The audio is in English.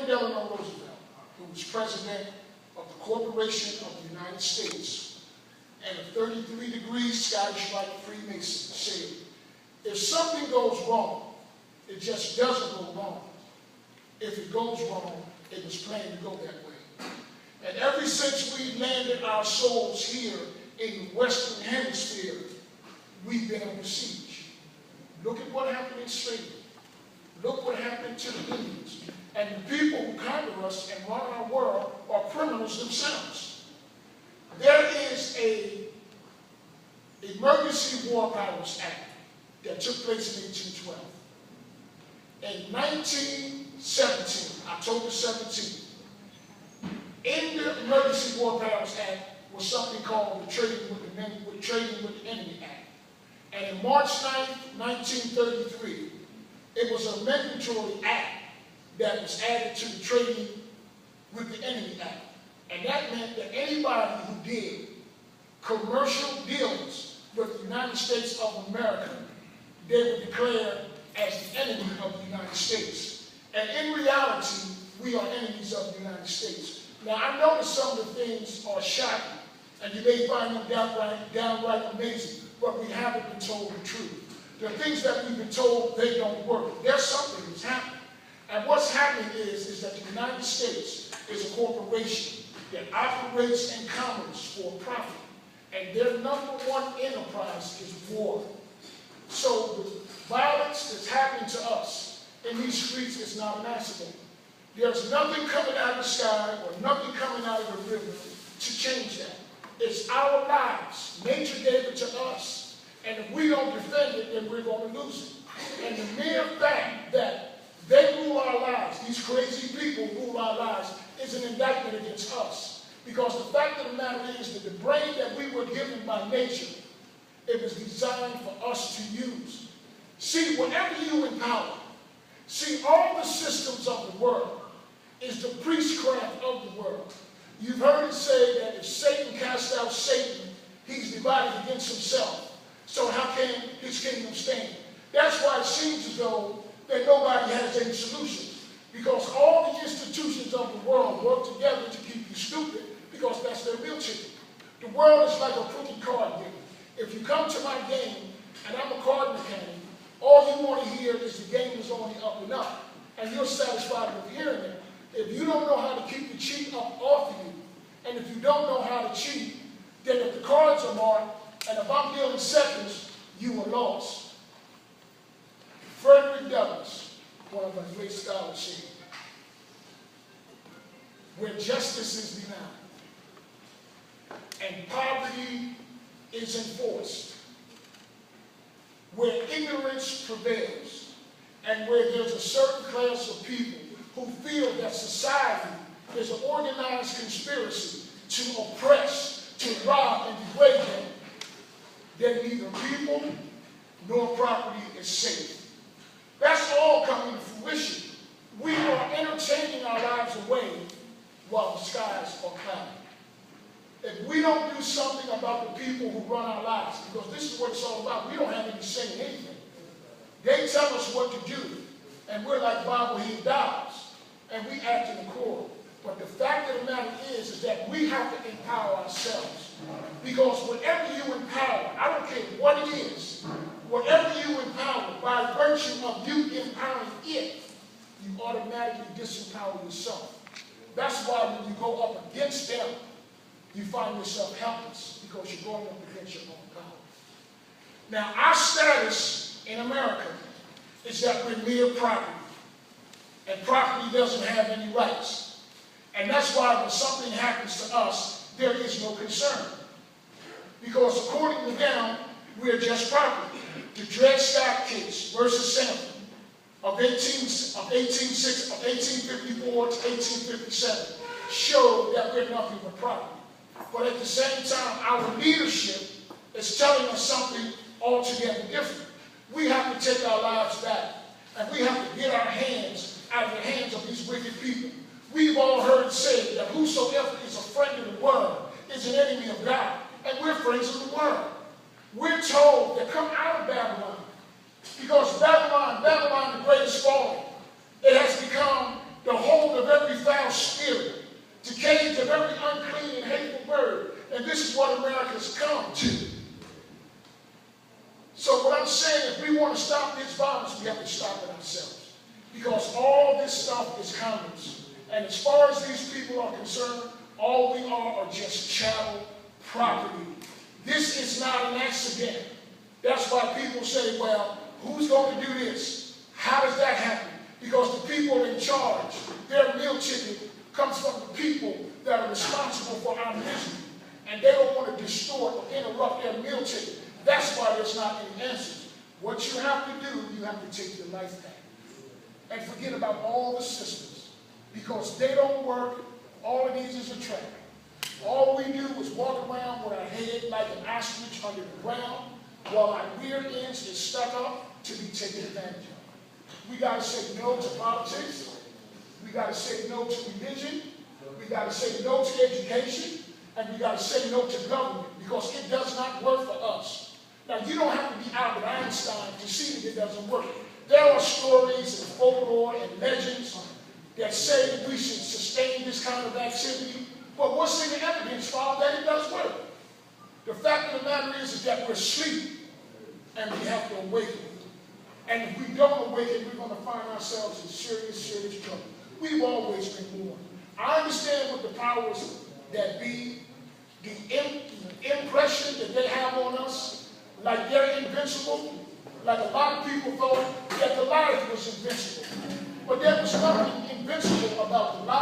Franklin Delano Roosevelt, who was president of the Corporation of the United States, and a 33-degree Scottish Rite Freemason, said, if something goes wrong, it just doesn't go wrong. If it goes wrong, it was planned to go that way. And ever since we landed our souls here in the Western Hemisphere, we've been under siege. Look at what happened in slavery. Look what happened to the Indians. And the people who conquer us and run our world are criminals themselves. There is an Emergency War Powers Act that took place in 1812. In 1917, October 17th, in the Emergency War Powers Act was something called the Trading with the Enemy Act. And in March 9th, 1933, it was a mandatory act that was added to the Trading with the Enemy Act. And that meant that anybody who did commercial dealings with the United States of America, they were declared as the enemy of the United States. And in reality, we are enemies of the United States. Now, I know that some of the things are shocking, and you may find them downright amazing, but we haven't been told the truth. The things that we've been told, they don't work. There's something that's happening. And what's happening is that the United States is a corporation that operates in commerce for profit. And their #1 enterprise is war. So the violence that's happening to us in these streets is not an accident. There's nothing coming out of the sky or nothing coming out of the river to change that. It's our lives. Nature gave it to us. And if we don't defend it, then we're going to lose it. And the mere fact that they rule our lives, these crazy people rule our lives, is an indictment against us. Because the fact of the matter is that the brain that we were given by nature, it was designed for us to use. See, whatever you empower, see, all the systems of the world is the priestcraft of the world. You've heard it say that if Satan casts out Satan, he's divided against himself. So how can his kingdom stand? That's why it seems as though that nobody has any solutions. Because all the institutions of the world work together to keep you stupid, because that's their real ticket. The world is like a crooked card game. If you come to my game, and I'm a card mechanic, all you want to hear is the game is only up and up. And you're satisfied with hearing it. If you don't know how to keep the cheat up off of you, and if you don't know how to cheat, then if the cards are marked, and if I'm dealing seconds, you are lost. Frederick Douglass, one of my great scholars, said, where justice is denied, and poverty is enforced, where ignorance prevails, and where there's a certain class of people who feel that society is an organized conspiracy to oppress, to rob, and degrade them, then neither people nor property is safe. That's all coming to fruition. We are entertaining our lives away while the skies are cloudy. If we don't do something about the people who run our lives, because this is what it's all about, we don't have any say in anything. They tell us what to do, and we're like bobblehead dolls, and we act in accord. But the fact of the matter is that we have to empower ourselves. Because whatever you empower, I don't care what it is, whatever you empower, by virtue of you empowering it, you automatically disempower yourself. That's why when you go up against them, you find yourself helpless, because you're going up against your own power. Now, our status in America is that we're mere property, and property doesn't have any rights. And that's why when something happens to us, there is no concern. Because according to them, we're just property. The Dred Scott case versus Sanford of 1854 to 1857 showed that we're nothing but property. But at the same time, our leadership is telling us something altogether different. We have to take our lives back, and we have to get our hands out of the hands of these wicked people. We've all heard it said that whosoever is a friend of the world is an enemy of God, and we're friends of the world. We're told to come out of Babylon, because Babylon the great is fallen. It has become the hold of spirit, to cage a very unclean and hateful bird. And this is what America's come to. So what I'm saying, if we want to stop this violence, we have to stop it ourselves. Because all this stuff is communist. And as far as these people are concerned, all we are just chattel property. This is not an accident. That's why people say, well, who's going to do this? How does that happen? Because the people in charge, their meal ticket comes from the people that are responsible for our misery. And they don't want to distort or interrupt their meal ticket. That's why there's not any answers. What you have to do, you have to take your life back. And forget about all the systems. Because they don't work. All it is a trap. All we do is walk around with our head like an ostrich under the ground, while our rear ends is stuck up to be taken advantage of. We got to say no to politics. We got to say no to religion. We got to say no to education. And we got to say no to government, because it does not work for us. Now, you don't have to be Albert Einstein to see that it doesn't work. There are stories and folklore and legends that say that we should sustain this kind of activity. But what's in the evidence, Father, that it does work? The fact of the matter is that we're asleep and we have to awaken. And if we don't awaken, we're going to find ourselves in serious, serious trouble. We've always been warned. I understand what the powers that be, the impression that they have on us, like they're invincible, like a lot of people thought that Goliath was invincible. But there was nothing invincible about Goliath.